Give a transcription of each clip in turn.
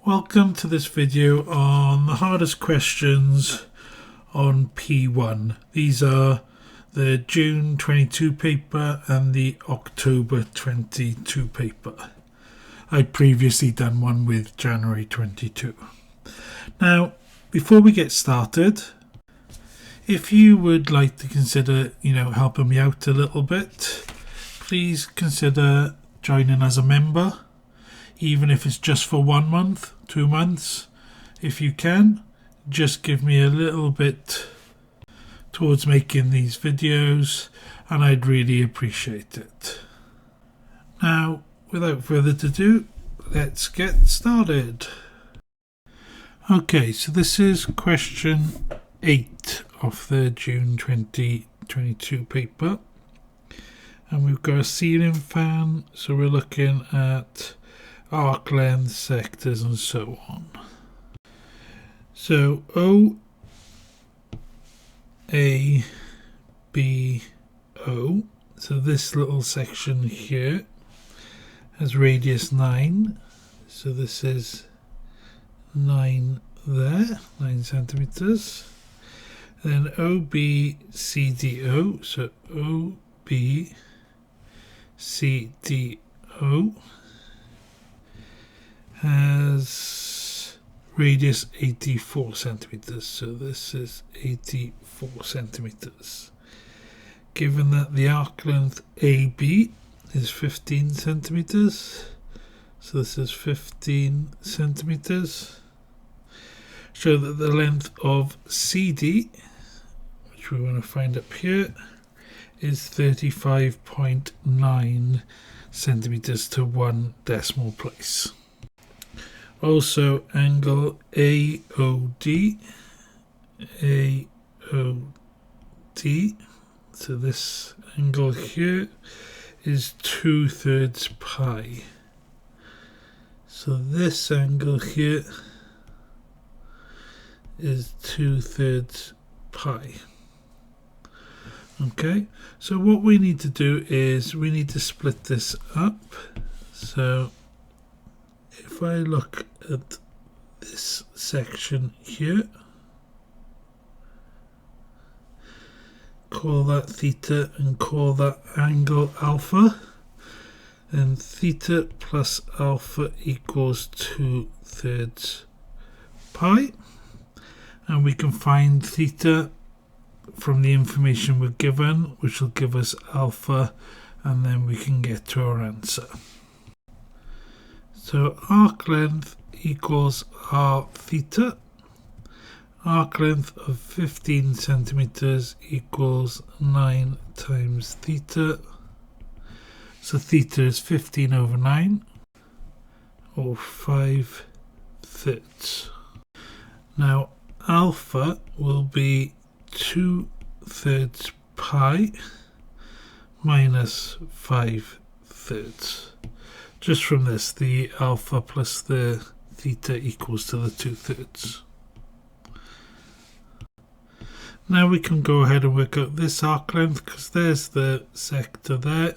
Welcome to this video on the hardest questions on P1. These are the June 22 paper and the October 22 paper. I'd previously done one with January 22. Now, before we get started, if you would like to consider, helping me out a little bit, please consider joining as a member. Even if it's just for 1 month, 2 months, if you can, just give me a little bit towards making these videos and I'd really appreciate it. Now, without further ado, let's get started. Okay, so this is question 8 of the June 2022 paper. And we've got a ceiling fan, so we're looking at arc length, sectors and so on. So O, A, B, O. So this little section here has radius 9. So this is 9 there, 9 centimeters. Then OB, CDO. So OB, CDO has radius 84 centimeters, so this is 84 centimeters. Given that the arc length AB is 15 centimeters, so this is 15 centimeters. Show that the length of CD, which we want to find up here, is 35.9 centimeters to 1 decimal place. Also, angle AOD, so this angle here is 2/3 pi. So this angle here is 2/3 pi. Okay, so what we need to do is we need to split this up. So if I look at this section here, call that theta and call that angle alpha, then theta plus alpha equals 2/3 pi, and we can find theta from the information we're given, which will give us alpha, and then we can get to our answer. So arc length equals r theta. Arc length of 15 centimeters equals 9 times theta. So theta is 15 over 9, or 5/3. Now alpha will be 2/3 pi minus 5/3. Just from this, the alpha plus the theta equals to the 2/3. Now we can go ahead and work out this arc length, because there's the sector there.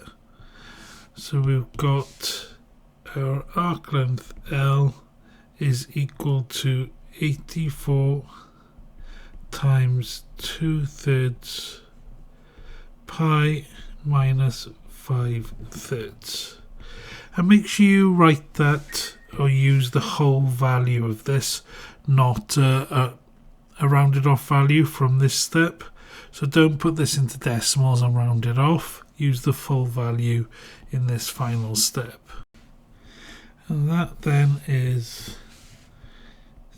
So we've got our arc length L is equal to 84 times 2/3 pi minus 5/3. And make sure you write that or use the whole value of this, not a rounded off value from this step. So don't put this into decimals and round it off. Use the full value in this final step. And that then is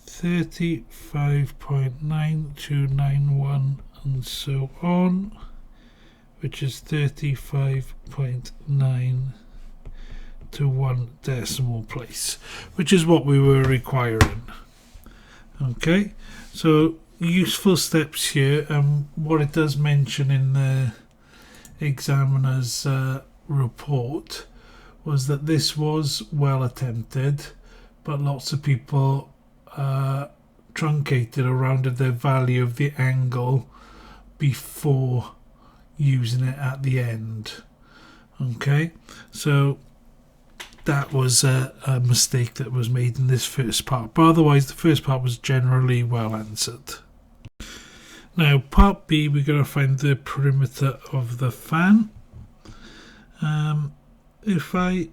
35.9291 and so on, which is 35.9 to 1 decimal place, which is what we were requiring. Okay, so useful steps here, and what it does mention in the examiner's report was that this was well attempted, but lots of people truncated or rounded their value of the angle before using it at the end. Okay, so that was a mistake that was made in this first part, but otherwise the first part was generally well answered. Now part B, we're going to find the perimeter of the fan. If I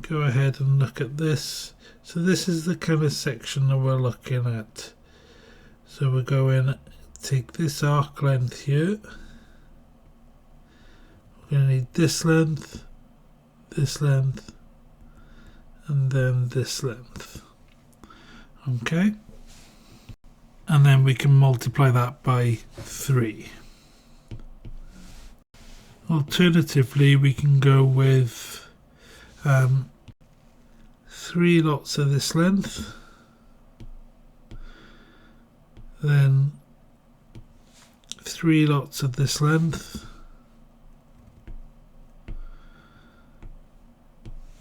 go ahead and look at this, so this is the kind of section that we're looking at. So we're going to take this arc length here. We're going to need this length, and then this length. Okay. And then we can multiply that by 3. Alternatively, we can go with 3 lots of this length, then 3 lots of this length,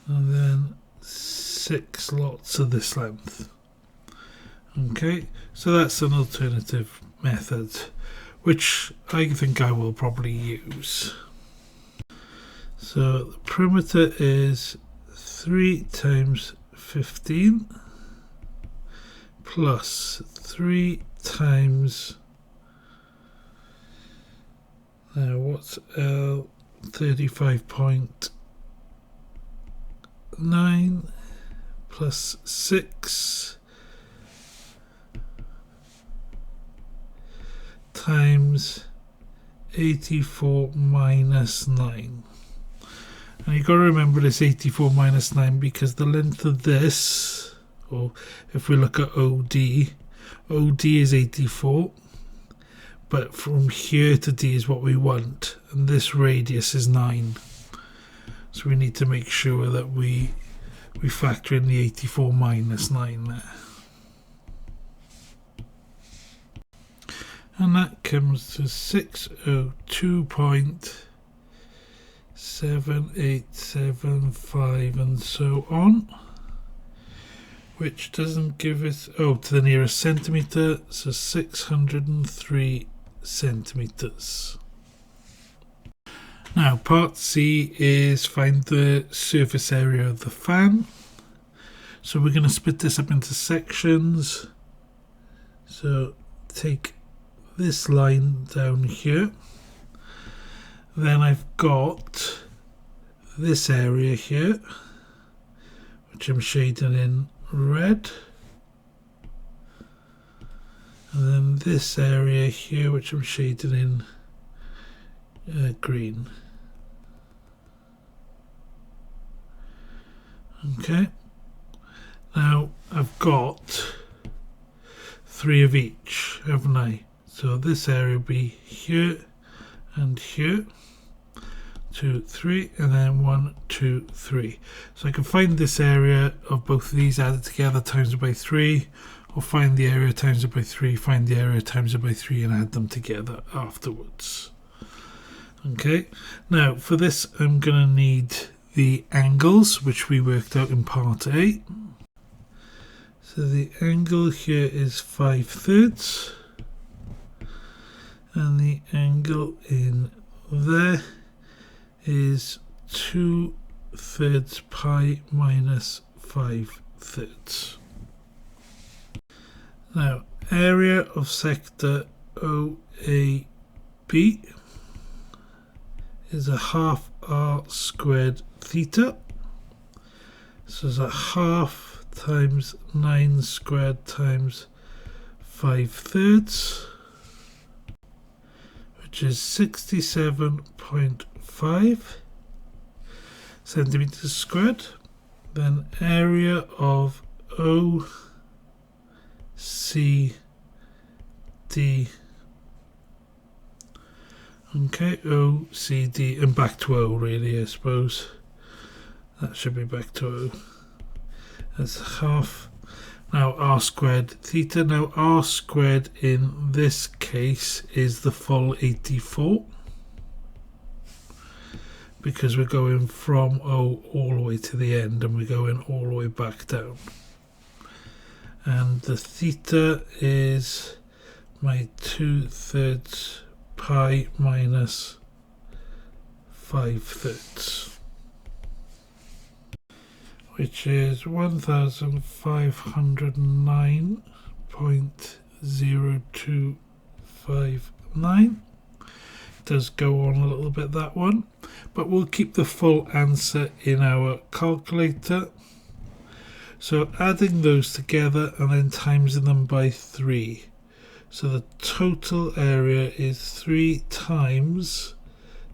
and then 6 lots of this length. Okay, so that's an alternative method, which I think I will probably use. So the perimeter is 3 times 15 plus 3 times, now what's L, 35.9 plus 6 times 84 minus 9. And you've got to remember this 84 minus 9 because the length of this, or if we look at OD is 84, but from here to D is what we want, and this radius is 9. So we need to make sure that we factor in the 84 minus 9 there. And that comes to 602.7875 and so on, which doesn't give us, to the nearest centimetre, so 603 centimetres. Now part C is find the surface area of the fan. So we're going to split this up into sections. So take this line down here, then I've got this area here which I'm shading in red, and then this area here which I'm shading in green. Okay, now I've got 3 of each, haven't I? So this area will be here and here, 2, 3, and then 1, 2, 3. So I can find this area of both of these added together, times it by 3, or find the area, times it by 3, find the area, times it by 3, and add them together afterwards. Okay, now for this I'm going to need the angles, which we worked out in part A. So the angle here is 5/3. And the angle in there is 2/3 pi minus 5/3. Now, area of sector OAB is a half r squared theta. So it's a half times 9 squared times 5/3. Which is 67.5 centimeters squared. Then area of OCD. Okay, OCD, and back to O really, I suppose. That should be back to O. That's half. Now r squared theta. Now r squared in this case is the full 84, because we're going from O all the way to the end and we're going all the way back down. And the theta is my 2/3 pi minus 5/3. which is 1509.0259. Does go on a little bit, that one, but we'll keep the full answer in our calculator. So adding those together and then timesing them by 3. So the total area is 3 times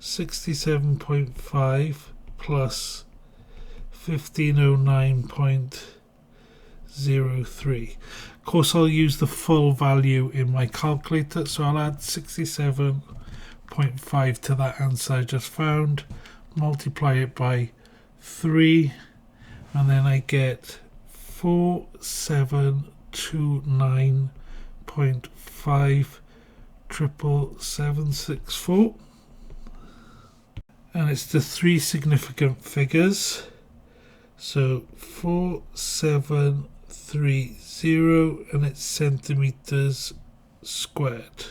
67.5 plus 1509.03. Of course, I'll use the full value in my calculator, so I'll add 67.5 to that answer I just found, multiply it by 3, and then I get 4729.57764, and it's the 3 significant figures, so 4730, and it's centimeters squared.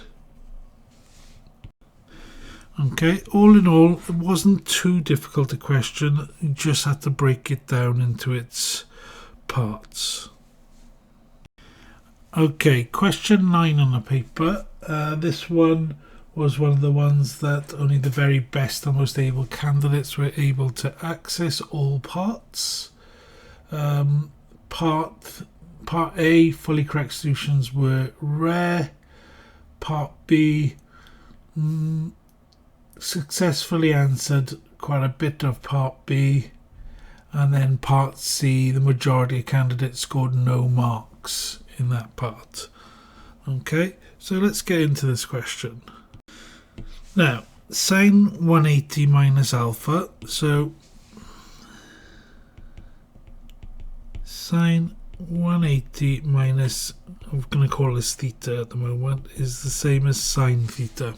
Okay, all in all, it wasn't too difficult a question. You just had to break it down into its parts. Okay, question 9 on the paper. This one was one of the ones that only the very best and most able candidates were able to access all parts. Part A, fully correct solutions were rare. Part B, successfully answered quite a bit of part B, and then part C, the majority of candidates scored no marks in that part. Okay, so let's get into this question. Now, sine 180 minus alpha, so sine 180 minus, I'm going to call this theta at the moment, is the same as sine theta.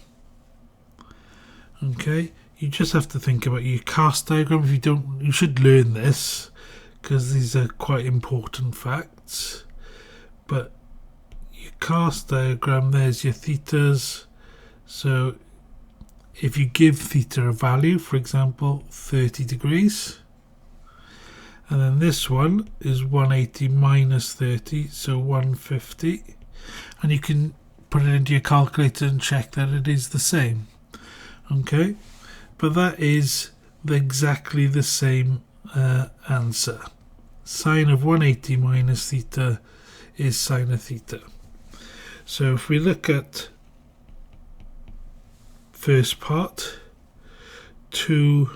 Okay, you just have to think about your cast diagram. If you don't, you should learn this because these are quite important facts. But your cast diagram, there's your thetas. So if you give theta a value, for example 30 degrees, and then this one is 180 minus 30, so 150, and you can put it into your calculator and check that it is the same. Okay, but that is exactly the same answer. Sine of 180 minus theta is sine of theta. So if we look at first part, 2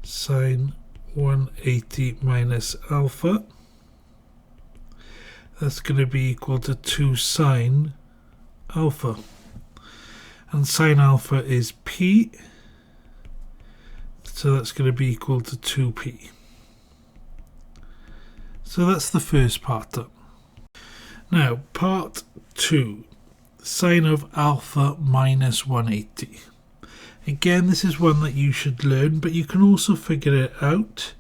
sine 180 minus alpha, that's going to be equal to 2 sine alpha. And sine alpha is p, so that's going to be equal to 2p. So that's the first part done. Now, part 2, sine of alpha minus 180. Again, this is one that you should learn, but you can also figure it out.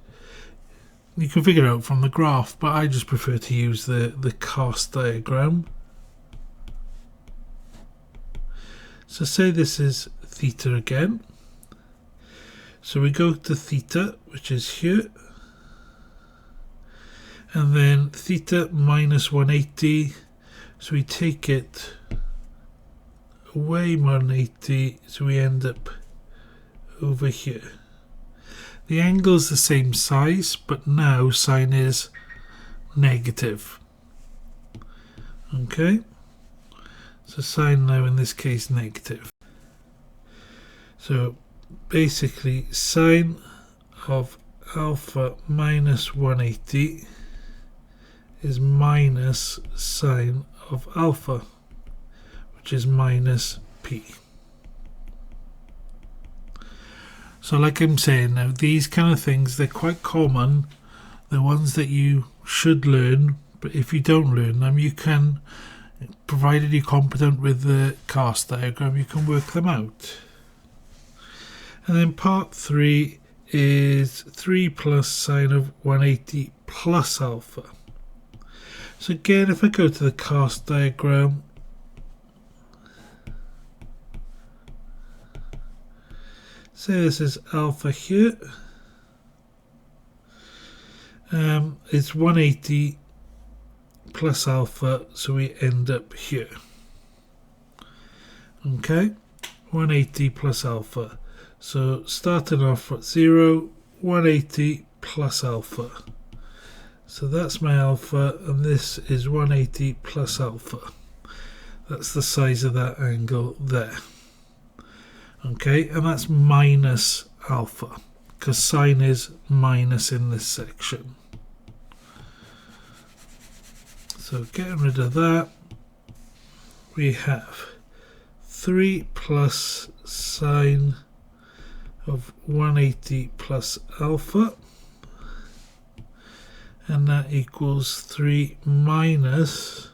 You can figure it out from the graph, but I just prefer to use the cast diagram. So say this is theta again. So we go to theta, which is here. And then theta minus 180. So we take it away 180. So we end up over here. The angle is the same size, but now sine is negative. Okay. So sine now in this case negative. So basically sine of alpha minus 180 is minus sine of alpha, which is minus p. So like I'm saying now, these kind of things, they're quite common. They're ones that you should learn, but if you don't learn them, you can, provided you're competent with the cast diagram, you can work them out. And then part 3 is 3 plus sine of 180 plus alpha. So again, if I go to the cast diagram, say this is alpha here, It's 180 plus alpha, so we end up here. Okay, 180 plus alpha. So starting off at 0, 180 plus alpha. So that's my alpha, and this is 180 plus alpha. That's the size of that angle there. Okay, and that's minus alpha, because sine is minus in this section. So getting rid of that, we have 3 plus sine of 180 plus alpha, and that equals 3 minus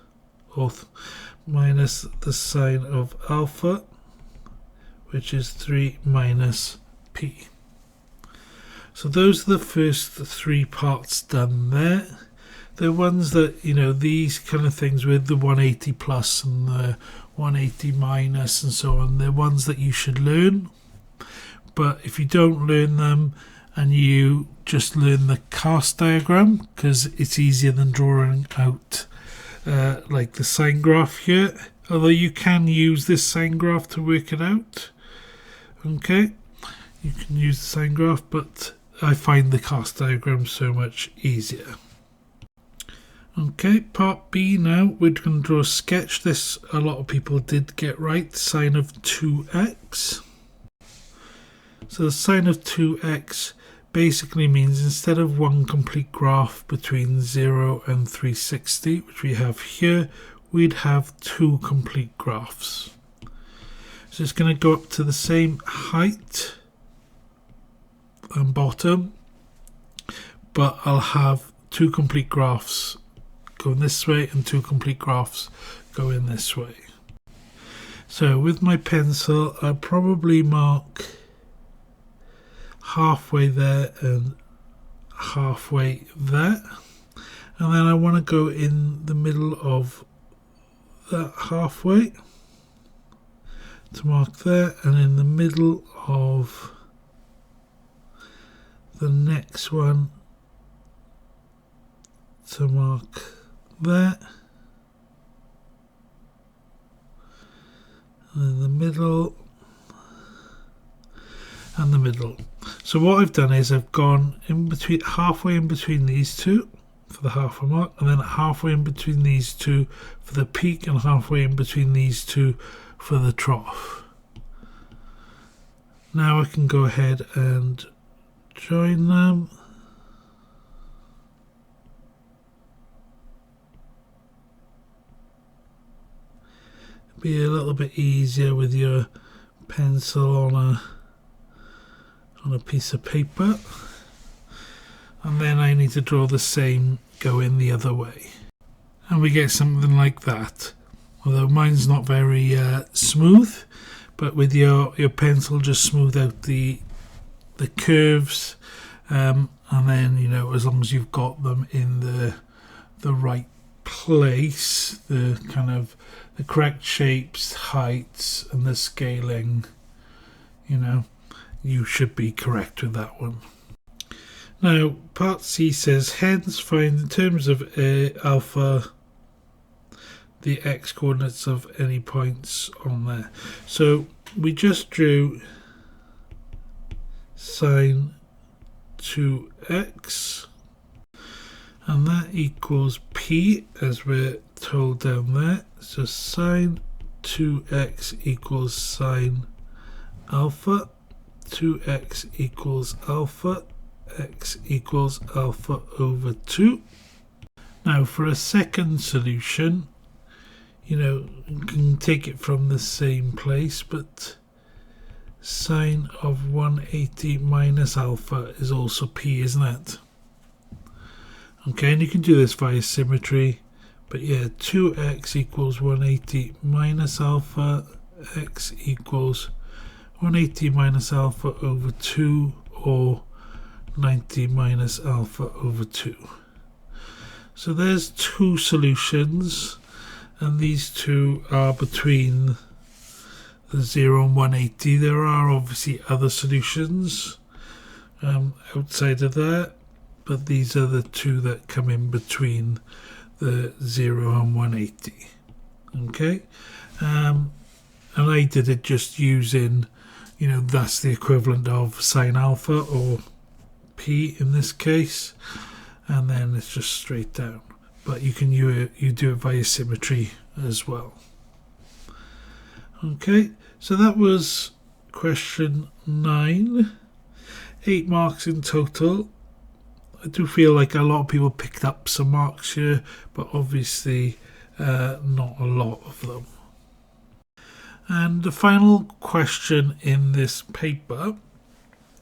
the sine of alpha, which is 3 minus p. So those are the first 3 parts done there. The ones that, these kind of things with the 180 plus and the 180 minus and so on, they're ones that you should learn. But if you don't learn them and you just learn the cast diagram, because it's easier than drawing out like the sine graph here, although you can use this sine graph to work it out. Okay, you can use the sine graph, but I find the cast diagram so much easier. Okay, part B now, we're going to draw a sketch. This a lot of people did get right, sine of 2x. So the sine of 2x basically means instead of one complete graph between 0 and 360, which we have here, we'd have 2 complete graphs. So it's going to go up to the same height and bottom, but I'll have 2 complete graphs going this way and 2 complete graphs going this way. So with my pencil, I'll probably mark halfway there and halfway there, and then I want to go in the middle of that halfway to mark there, and in the middle of the next one to mark there, and in the middle and the middle. So what I've done is I've gone in between, halfway in between these two for the halfway mark, and then halfway in between these two for the peak, and halfway in between these two for the trough. Now I can go ahead and join them. Be a little bit easier with your pencil on a piece of paper, and then I need to draw the same going the other way, and we get something like that. Although mine's not very smooth, but with your pencil just smooth out the curves, and then as long as you've got them in the right place, the kind of the correct shapes, heights, and the scaling, you should be correct with that one. Now, part C says, hence find in terms of alpha the x coordinates of any points on there. So we just drew sine 2x, and that equals p as we're told down there. So sine 2x equals sine alpha, 2x equals alpha, x equals alpha over 2. Now for a second solution, you can take it from the same place, but sine of 180 minus alpha is also p, isn't it? Okay, and you can do this via symmetry, but yeah, 2x equals 180 minus alpha, x equals 180 minus alpha over 2, or 90 minus alpha over 2. So there's 2 solutions, and these 2 are between the 0 and 180. There are obviously other solutions outside of that, but these are the two that come in between the 0 and 180. Okay, and I did it just using, that's the equivalent of sine alpha, or P in this case, and then it's just straight down. But you can do it via symmetry as well. Okay, so that was question 9. 8 marks in total. I do feel like a lot of people picked up some marks here, but obviously not a lot of them. And the final question in this paper.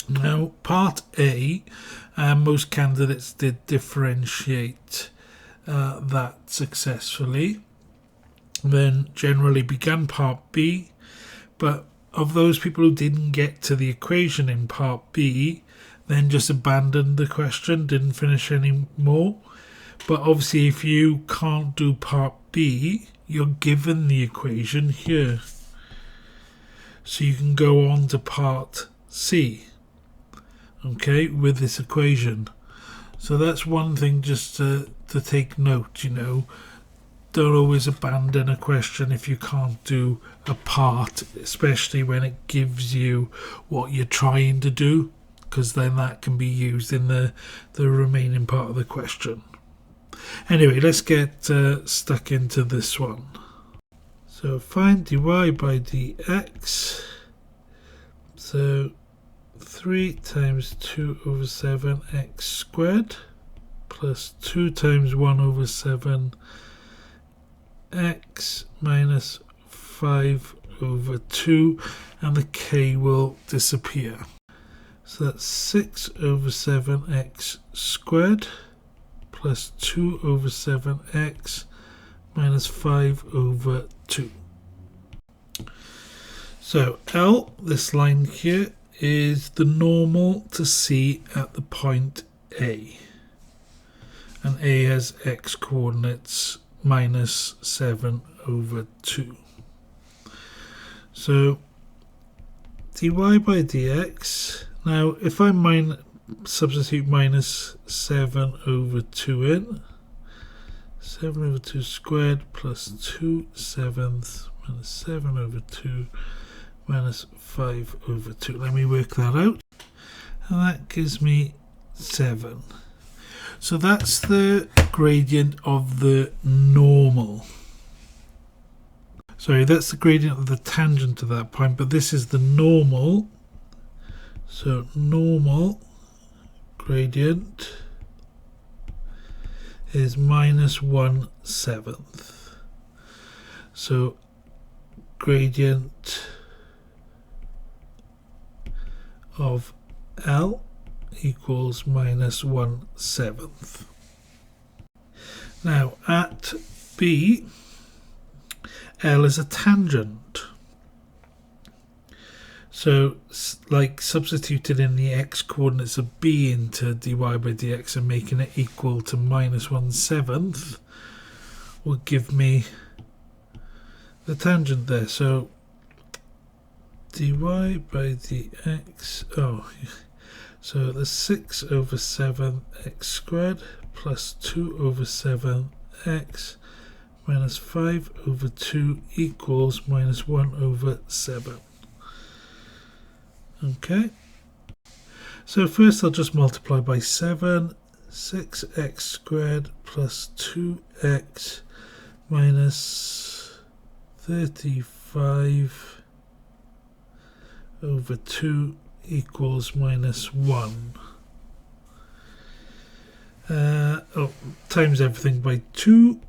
Now, part A, most candidates did differentiate that successfully. Then generally began part B, but of those people who didn't get to the equation in part B, then just abandoned the question, didn't finish any more. But obviously if you can't do part B, you're given the equation here, so you can go on to part C, okay, with this equation. So that's one thing just to take note. Don't always abandon a question if you can't do a part, especially when it gives you what you're trying to do, because then that can be used in the remaining part of the question. Anyway, let's get stuck into this one. So find dy by dx. So 3 times 2 over 7 x squared plus 2 times 1 over 7 x minus 5 over 2, and the k will disappear. So that's 6 over 7x squared plus 2 over 7x minus 5 over 2. So L, this line here, is the normal to C at the point A. And A has x coordinates minus 7 over 2. So dy by dx, now if I substitute minus 7 over 2 in, 7 over 2 squared plus 2 sevenths minus 7 over 2 minus 5 over 2. Let me work that out, and that gives me 7. So that's the gradient of the normal. Sorry, that's the gradient of the tangent to that point, but this is the normal. So normal gradient is minus 1/7. So gradient of L equals minus 1/7. Now at B, L is a tangent. So like substituting in the x coordinates of B into dy by dx and making it equal to minus 1/7 will give me the tangent there. So dy by dx, so the 6 over 7 x squared plus 2 over 7 x minus 5 over 2 equals minus 1 over 7. Okay, so first I'll just multiply by 7, 6x squared plus 2x minus 35 over 2 equals minus 1. Times everything by 2,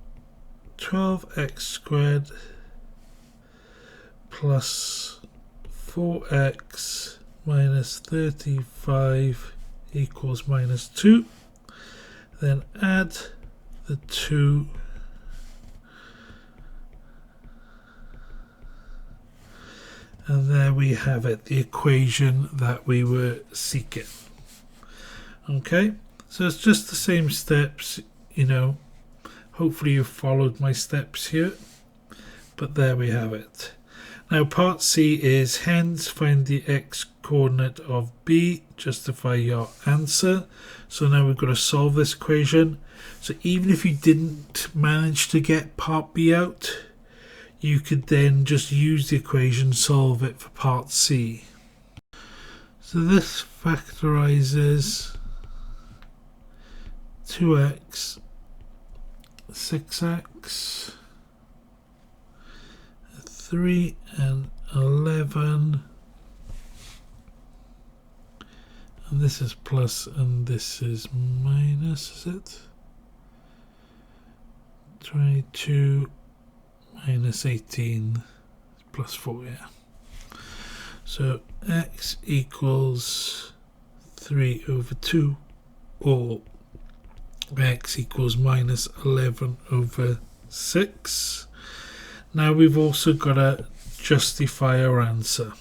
12x squared plus 4x minus 35 equals minus 2. Then add the 2 and there we have it, the equation that we were seeking. Okay, so it's just the same steps, hopefully you followed my steps here, but there we have it. Now part C is hence find the x coordinate of B, justify your answer. So now we've got to solve this equation. So even if you didn't manage to get part B out, you could then just use the equation, solve it for part C. So this factorizes 2x, 6x, 3 and 11, and this is plus and this is minus, is it? 22 minus 18 plus 4, yeah. So x equals 3 over 2, or x equals minus 11 over 6. Now we've also got to justify our answer.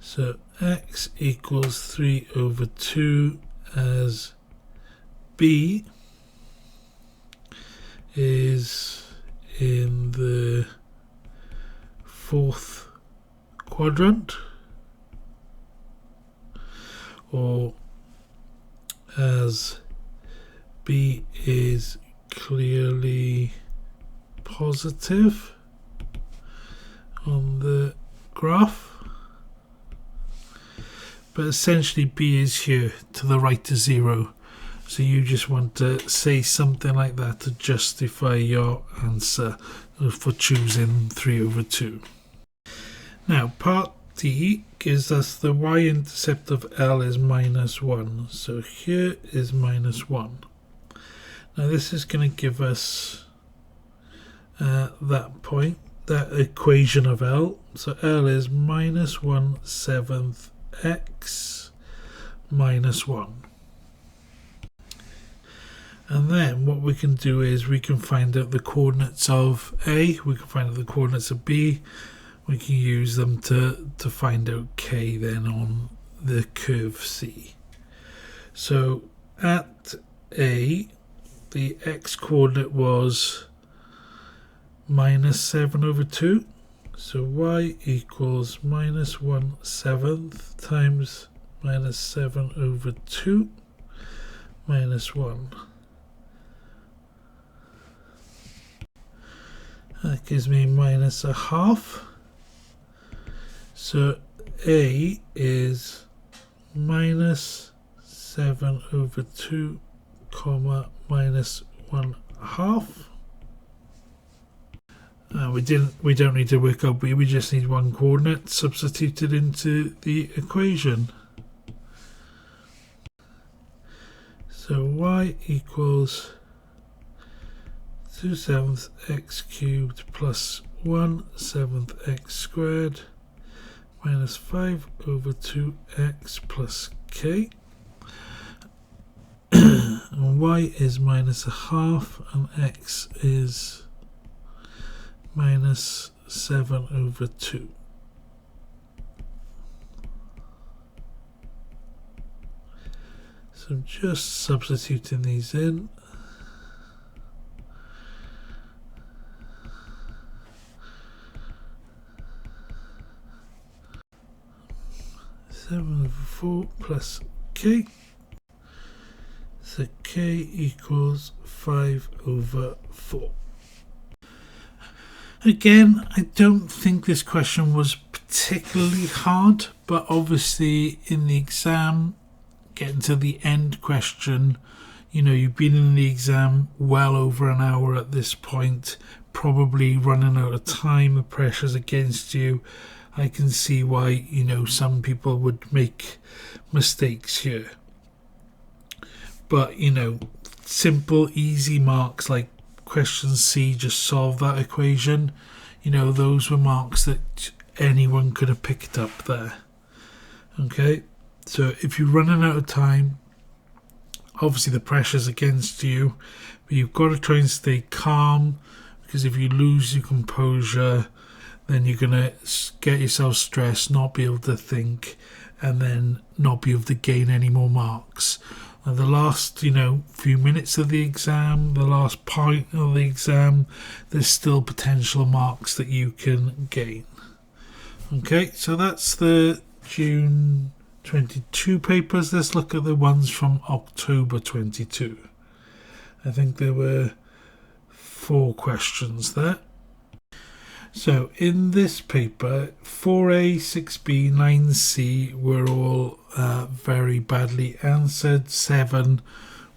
So x equals 3 over 2 as B is in the fourth quadrant, or as B is clearly positive on the graph, but essentially B is here to the right of 0, so you just want to say something like that to justify your answer for choosing 3 over 2. Now part D gives us the y-intercept of L is minus 1, so here is minus 1. Now this is going to give us that point, that equation of L. So L is minus 1/7 x minus 1. And then what we can do is we can find out the coordinates of A, we can find out the coordinates of B, we can use them to find out K then on the curve C. So at A, the x coordinate was minus 7 over 2. So y equals minus 1/7 times minus 7 over 2 minus 1. That gives me minus a half. So A is minus 7 over 2 comma minus 1/2. We don't need to work out B, we just need one coordinate substituted into the equation. So y equals 2/7 x cubed plus 1/7 x squared minus 5 over 2x plus k. And y is minus a half and x is minus 7 over 2. So I'm just substituting these in. Seven over 4 plus k. So k equals 5 over 4. Again, I don't think this question was particularly hard, but obviously in the exam, getting to the end question, you know, you've been in the exam well over an hour at this point, probably running out of time, the pressure's against you. I can see why, you know, some people would make mistakes here. But, you know, simple, easy marks like question C, just solve that equation. You know, those were marks that anyone could have picked up there. Okay, so if you're running out of time, obviously the pressure's against you, but you've got to try and stay calm, because if you lose your composure, then you're going to get yourself stressed, not be able to think, and then not be able to gain any more marks. And the last, few minutes of the exam, the last point of the exam, there's still potential marks that you can gain. Okay, so that's the June 22 papers. Let's look at the ones from October 22. I think there were 4 questions there. So in this paper, 4A, 6B, 9C were all very badly answered. 7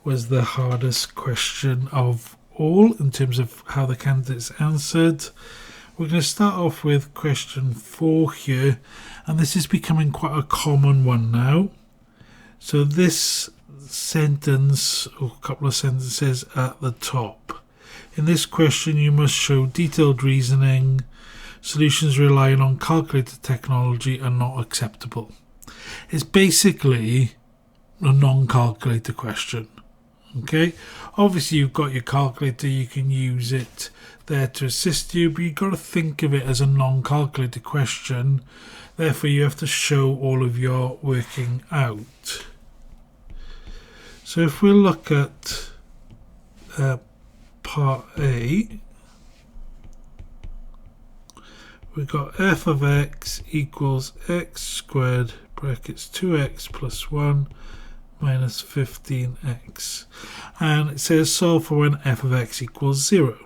was the hardest question of all in terms of how the candidates answered. We're going to start off with question 4 here, and this is becoming quite a common one now. So this sentence, or a couple of sentences at the top. In this question, you must show detailed reasoning. Solutions relying on calculator technology are not acceptable. It's basically a non-calculator question. Okay, obviously you've got your calculator, you can use it there to assist you, but you've got to think of it as a non-calculator question. Therefore, you have to show all of your working out. So if we look at part A, we've got f of x equals x squared brackets 2x plus 1 minus 15x. And it says solve for when f of x equals 0.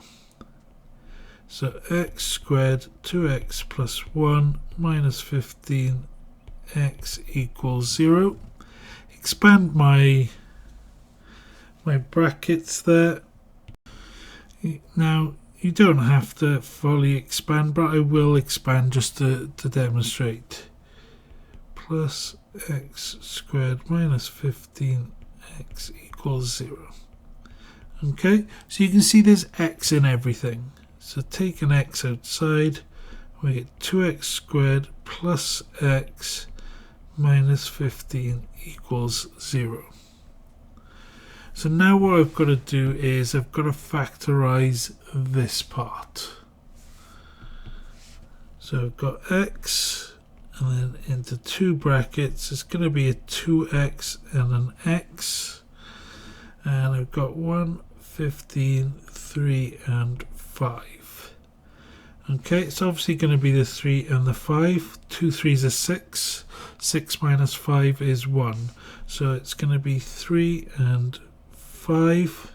So x squared 2x plus 1 minus 15x equals 0. Expand my brackets there. Now, you don't have to fully expand, but I will expand just to demonstrate. Plus x squared minus 15x equals 0. Okay, so you can see there's x in everything. So take an x outside, we get 2x squared plus x minus 15 equals 0. So now what I've got to do is I've got to factorize this part. So I've got x, and then into 2 brackets, it's going to be a 2x and an x. And I've got 1, 15, 3, and 5. Okay, it's obviously going to be the 3 and the 5. 2 3s are 6. 6 minus 5 is 1. So it's going to be 3 and 5,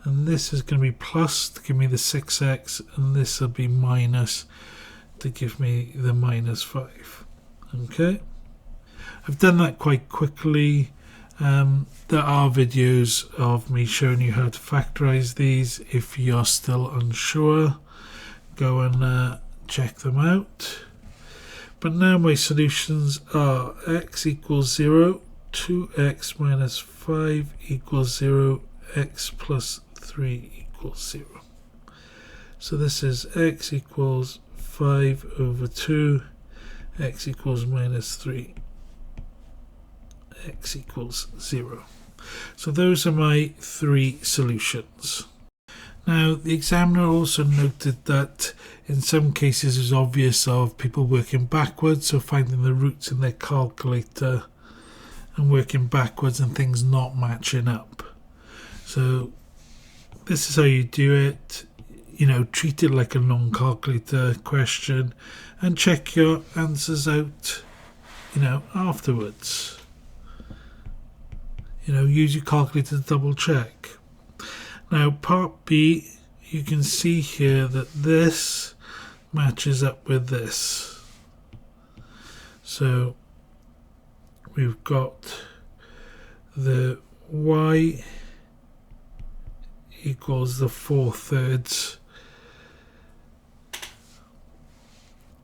and this is going to be plus to give me the 6x, and this will be minus to give me the minus 5. Okay, I've done that quite quickly. There are videos of me showing you how to factorize these. If you're still unsure, go and check them out. But now my solutions are x equals 0, 2x minus 5 equals 0, x plus 3 equals 0. So this is x equals 5 over 2, x equals minus 3, x equals 0. So those are my 3 solutions. Now, the examiner also noted that in some cases it's obvious of people working backwards, so finding the roots in their calculator and working backwards and things not matching up. So this is how you do it. Treat it like a non-calculator question and check your answers out, afterwards. Use your calculator to double check. Now, part B, you can see here that this matches up with this. So we've got the y equals the 4/3.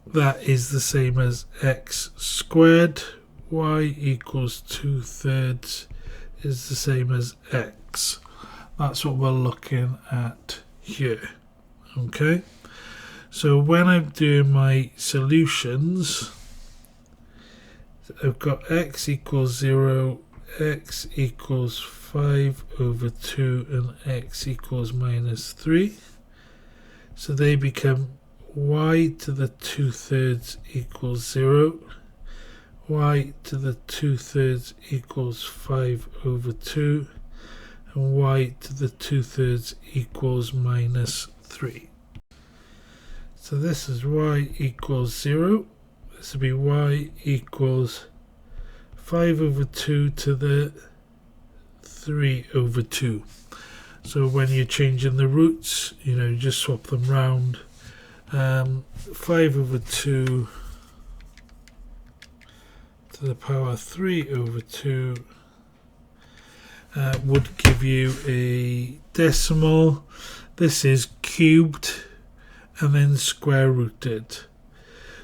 That is the same as x squared. Y equals 2/3 is the same as x. That's what we're looking at here. Okay, so when I'm doing my solutions, I've got x equals 0, x equals 5 over 2, and x equals minus 3. So they become y to the 2/3 equals 0, y to the 2/3 equals 5 over 2, and y to the 2/3 equals minus 3. So this is y equals 0. This will be y equals 5 over 2 to the 3 over 2. So when you're changing the roots, you just swap them round. 5 over 2 to the power 3 over 2 would give you a decimal. This is cubed and then square rooted.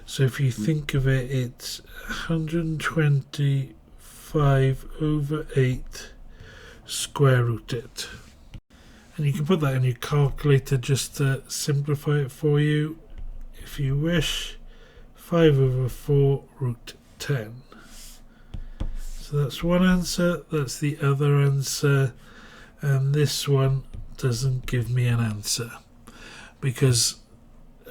So if you think of it, it's 125 over 8 square rooted. And you can put that in your calculator just to simplify it for you if you wish. 5 over 4 root 10. So that's one answer, that's the other answer, and this one doesn't give me an answer because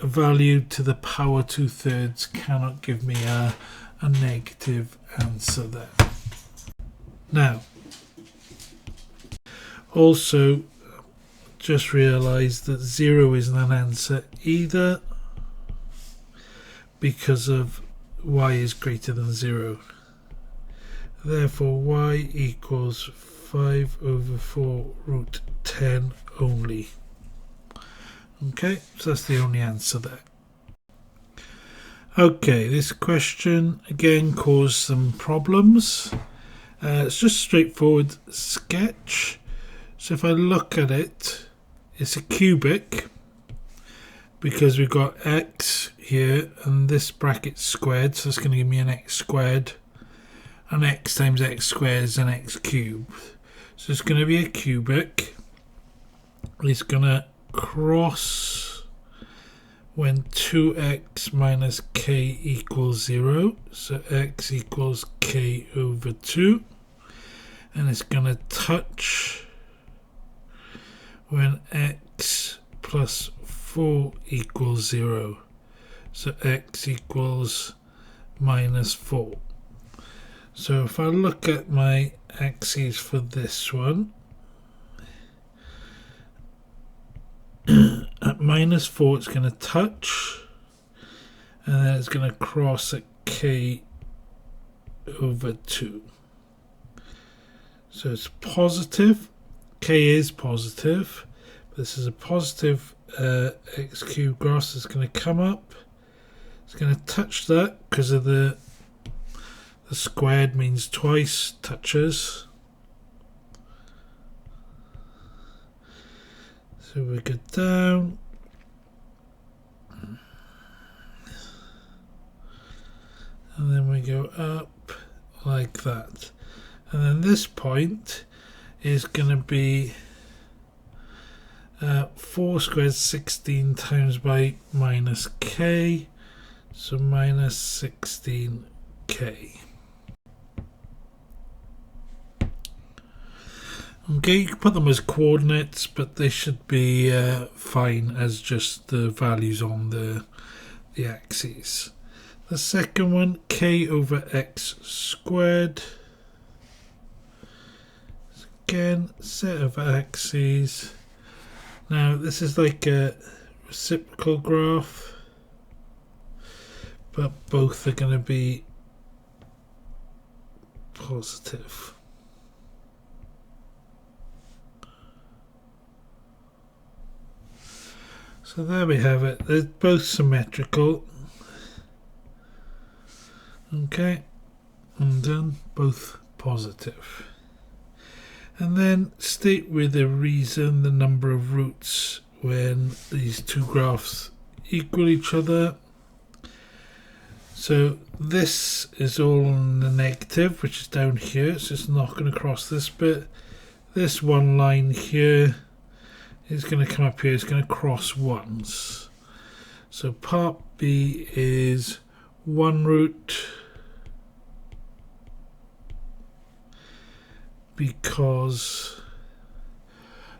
a value to the power 2/3 cannot give me a negative answer there. Now, also just realised that 0 isn't an answer either because of y is greater than 0. Therefore y equals 5 over 4 root 10 only. Okay, so that's the only answer there. Okay, this question again caused some problems. It's just straightforward sketch. So if I look at it, it's a cubic because we've got x here and this bracket squared, so it's going to give me an x squared, and x times x squared is an x cubed. So it's going to be a cubic. It's going to cross when 2x minus k equals 0, so x equals k over 2, and it's going to touch when x plus 4 equals 0, so x equals minus 4. So if I look at my axes for this one, at minus 4 it's going to touch, and then it's going to cross at k over 2. So it's positive, k is positive, this is a positive x cubed cross. It's going to come up, it's going to touch that because of the squared means twice touches. So we go down, and then we go up like that, and then this point is going to be 4 squared 16 times by minus k, so minus 16k. Okay, you can put them as coordinates, but they should be fine as just the values on the axes. The second one, k over x squared. Again, set of axes. Now this is like a reciprocal graph, but both are going to be positive. So there we have it. They're both symmetrical. Okay, and done, both positive. And then state with a reason the number of roots when these two graphs equal each other. So this is all on the negative, which is down here, so it's not going to cross this bit. This one line here is going to come up here, it's going to cross once. So part B is 1 root because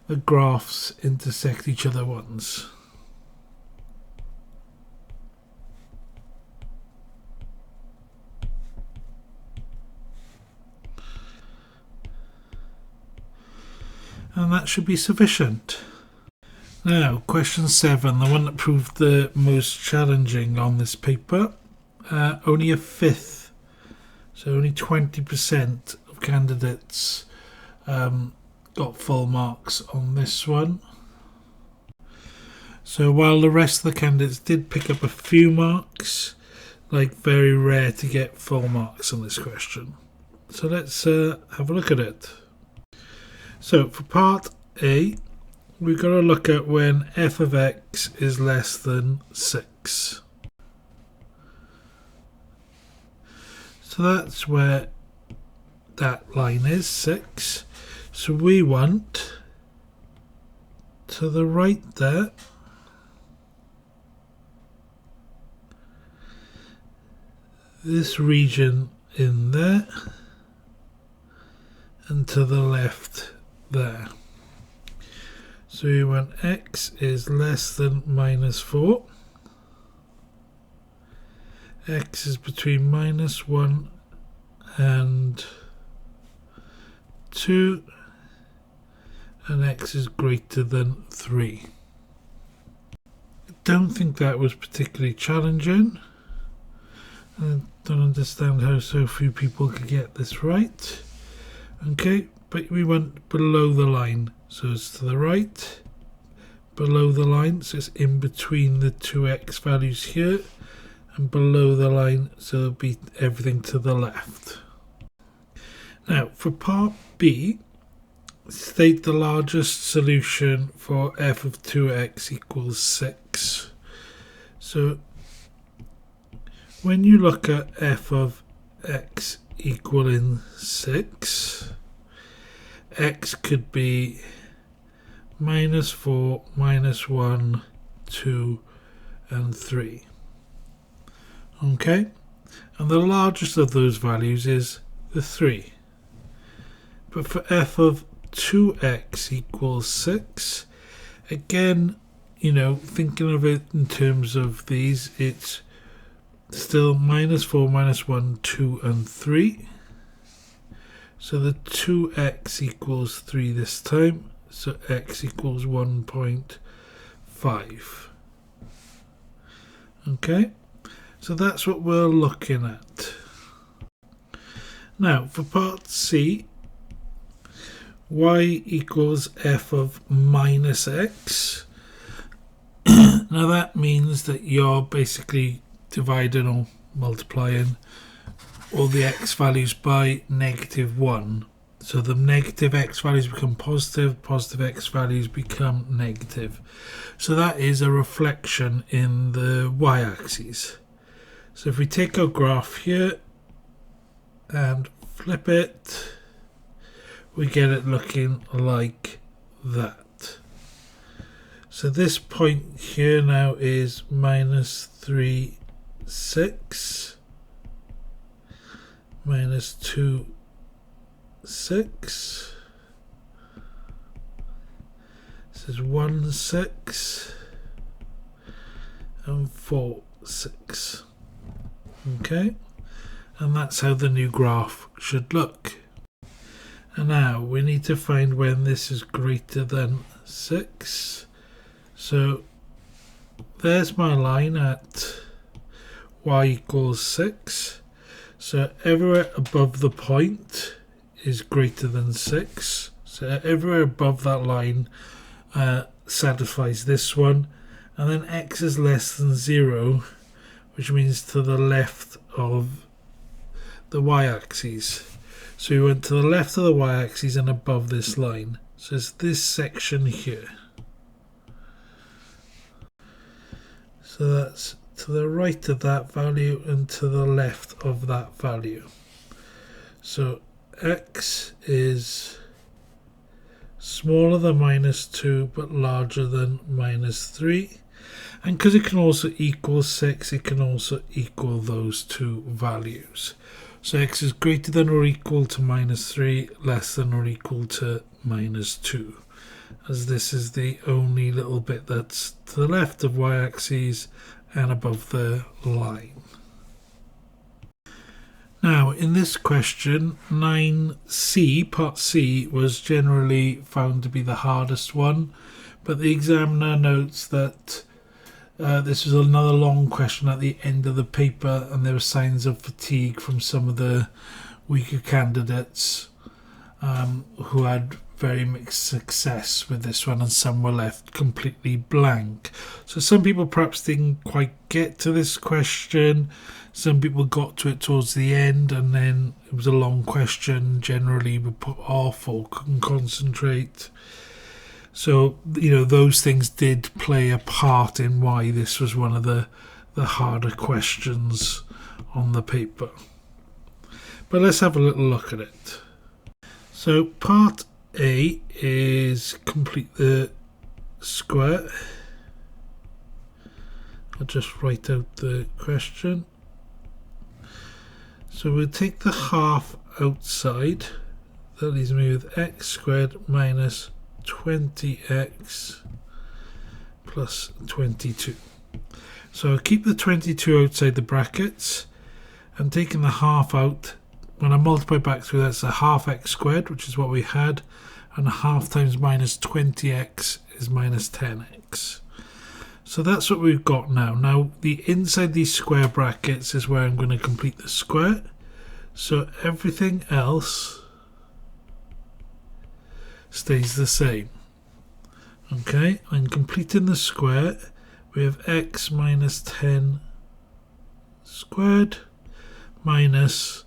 the graphs intersect each other once. and that should be sufficient. Now, question 7, the one that proved the most challenging on this paper. Only a fifth, so only 20% of candidates got full marks on this one. So while the rest of the candidates did pick up a few marks, like very rare to get full marks on this question. So let's have a look at it. So for part A, we've got to look at when f of x is less than 6. So that's where that line is, 6. So we want to the right there, this region in there, and to the left there. So we want x is less than -4. X is between -1 and 2, and x is greater than 3. I don't think that was particularly challenging. I don't understand how so few people could get this right. Okay, but we want below the line, so it's to the right, below the line, so it's in between the two x values here, and below the line, so it'll be everything to the left. Now, for part B, state the largest solution for f of 2x equals 6. So when you look at f of x equaling 6, x could be -4, -1, 2, and 3. Okay, and the largest of those values is the 3. But for f of 2x equals 6, again, you know, thinking of it in terms of these, it's still -4, -1, 2, and 3. So the 2x equals 3 this time, so x equals 1.5. Okay, so that's what we're looking at. Now, for part C, y equals f of -x. Now that means that you're basically dividing or multiplying all the x values by -1. So the negative x values become positive, positive x values become negative. So that is a reflection in the y-axis. So if we take our graph here and flip it, we get it looking like that. So this point here now is -3, 6, -2, 6. This is 1, 6, and 4, 6. Okay, and that's how the new graph should look. And now we need to find when this is greater than 6. So there's my line at y equals 6. So everywhere above the point is greater than 6. So everywhere above that line satisfies this one. And then x is less than 0, which means to the left of the y-axis. So we went to the left of the y-axis and above this line. So it's this section here. So that's to the right of that value and to the left of that value. So x is smaller than -2 but larger than -3. And because it can also equal 6, it can also equal those two values. So x is greater than or equal to -3, less than or equal to -2, as this is the only little bit that's to the left of y-axis and above the line. Now, in this question, 9C, part C, was generally found to be the hardest one, but the examiner notes that this was another long question at the end of the paper, and there were signs of fatigue from some of the weaker candidates who had very mixed success with this one, and some were left completely blank. So some people perhaps didn't quite get to this question. Some people got to it towards the end, and then it was a long question. Generally, we put off or couldn't concentrate. So, you know, those things did play a part in why this was one of the harder questions on the paper. But let's have a little look at it. So part A is complete the square. I'll just write out the question. So we'll take the half outside. That leaves me with x squared minus 20x plus 22. So I'll keep the 22 outside the brackets, and taking the half out, when I multiply back through, that's a half x squared, which is what we had, and a half times minus 20x is minus 10x. So that's what we've got now. Now, the inside these square brackets is where I'm going to complete the square. So everything else stays the same. Okay, I'm completing the square. We have x minus 10 squared minus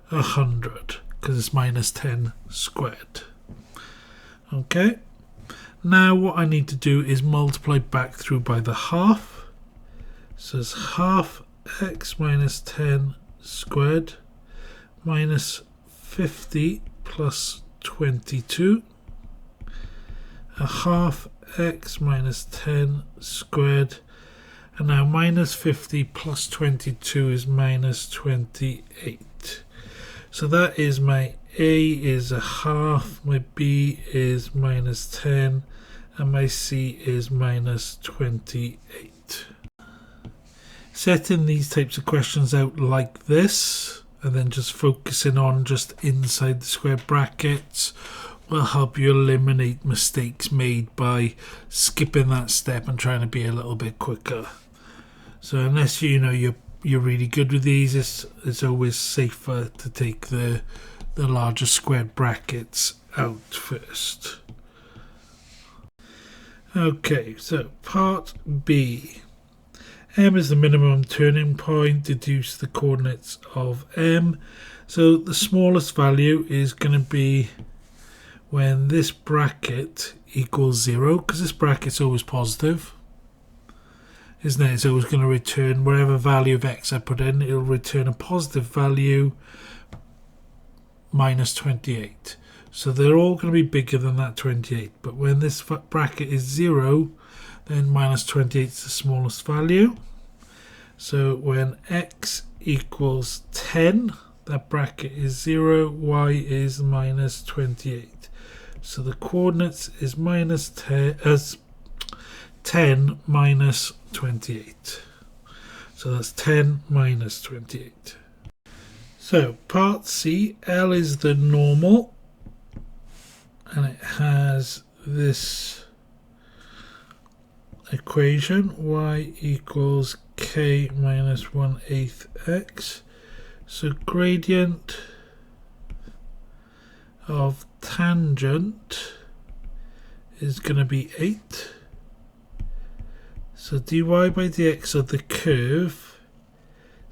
100, because it's minus 10 squared. Okay, now what I need to do is multiply back through by the half. So it's half x minus 10 squared minus 50 plus 22, a half x minus 10 squared, and now minus 50 plus 22 is minus 28. So that is my A is a half, my B is minus 10, and my C is minus 28. Setting these types of questions out like this, and then just focusing on just inside the square brackets, will help you eliminate mistakes made by skipping that step and trying to be a little bit quicker. So unless you know you're really good with these, it's always safer to take the larger squared brackets out first. Okay, so part B. M is the minimum turning point. Deduce the coordinates of M. So the smallest value is going to be when this bracket equals 0, because this bracket's always positive, isn't it? It's always going to return wherever value of x I put in, it'll return a positive value minus 28. So they're all going to be bigger than that 28. But when this bracket is 0, then minus 28 is the smallest value. So when x equals 10, that bracket is 0, y is minus 28. So the coordinates is minus 10 as 10 minus 28. So that's 10 minus 28. So part C, L is the normal, and it has this equation, y equals k minus 1/8 x. So gradient of tangent is going to be 8. So dy by dx of the curve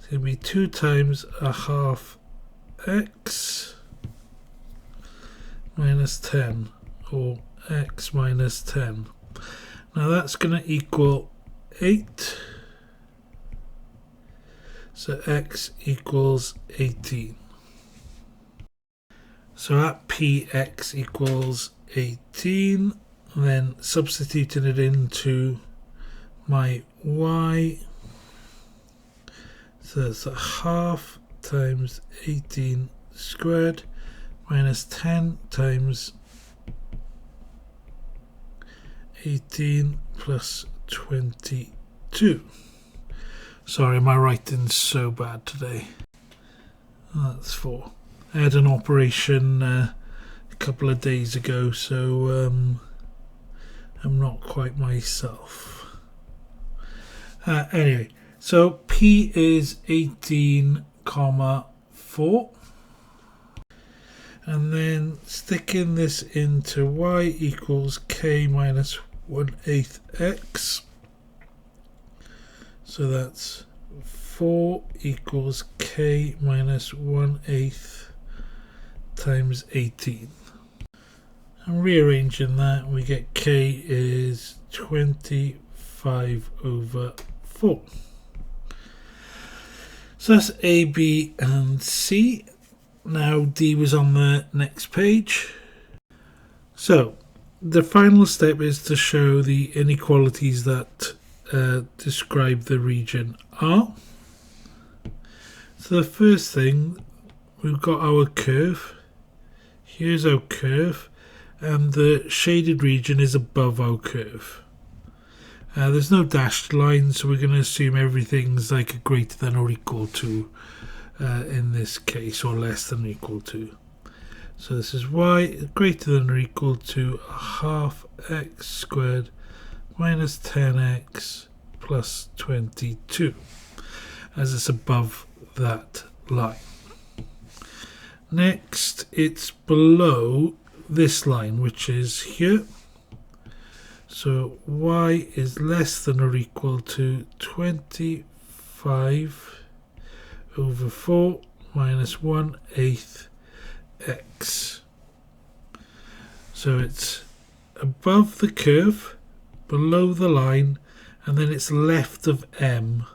is going to be 2 times a half x minus 10, or x minus 10. Now that's going to equal 8. So x equals 18. So at px equals 18, then substituting it into my y, so that's a half times 18 squared minus 10 times 18 plus 22. Sorry, my writing's so bad today. That's 4. I had an operation a couple of days ago, so I'm not quite myself. Anyway, so P is 18,4. And then sticking this into y equals k minus 1/8 x. So that's 4 equals k minus 1/8 times 18. And rearranging that, we get k is 25/4. So that's A, B and C. Now D was on the next page. So the final step is to show the inequalities that describe the region R. So the first thing, we've got our curve. Here's our curve, and the shaded region is above our curve. There's no dashed line, so we're going to assume everything's like a greater than or equal to in this case, or less than or equal to. So this is y greater than or equal to 1/2 x squared minus 10x plus 22, as it's above that line. Next, it's below this line, which is here. So y is less than or equal to 25/4 minus 1/8 x. So it's above the curve, below the line, and then it's left of M,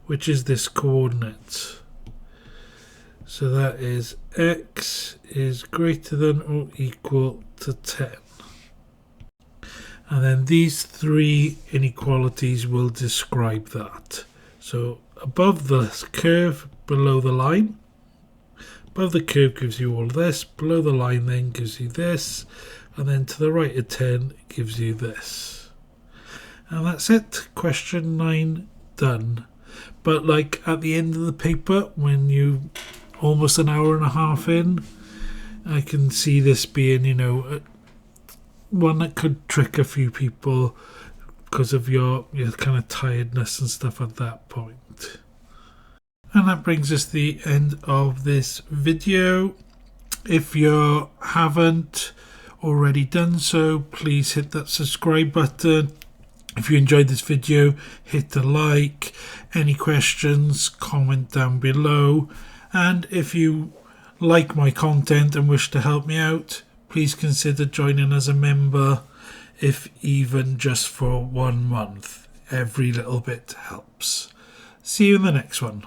which is this coordinate. So that is x is greater than or equal to 10. And then these three inequalities will describe that. So above the curve, below the line. Above the curve gives you all this, below the line then gives you this, and then to the right of 10 gives you this. And that's it. Question 9 done. But like at the end of the paper, when you almost an hour and a half in, I can see this being, you know, one that could trick a few people because of your kind of tiredness and stuff at that point. And that brings us to the end of this video. If you haven't already done so, please hit that subscribe button. If you enjoyed this video, hit the like. Any questions, comment down below. And if you like my content and wish to help me out, please consider joining as a member, if even just for 1 month. Every little bit helps. See you in the next one.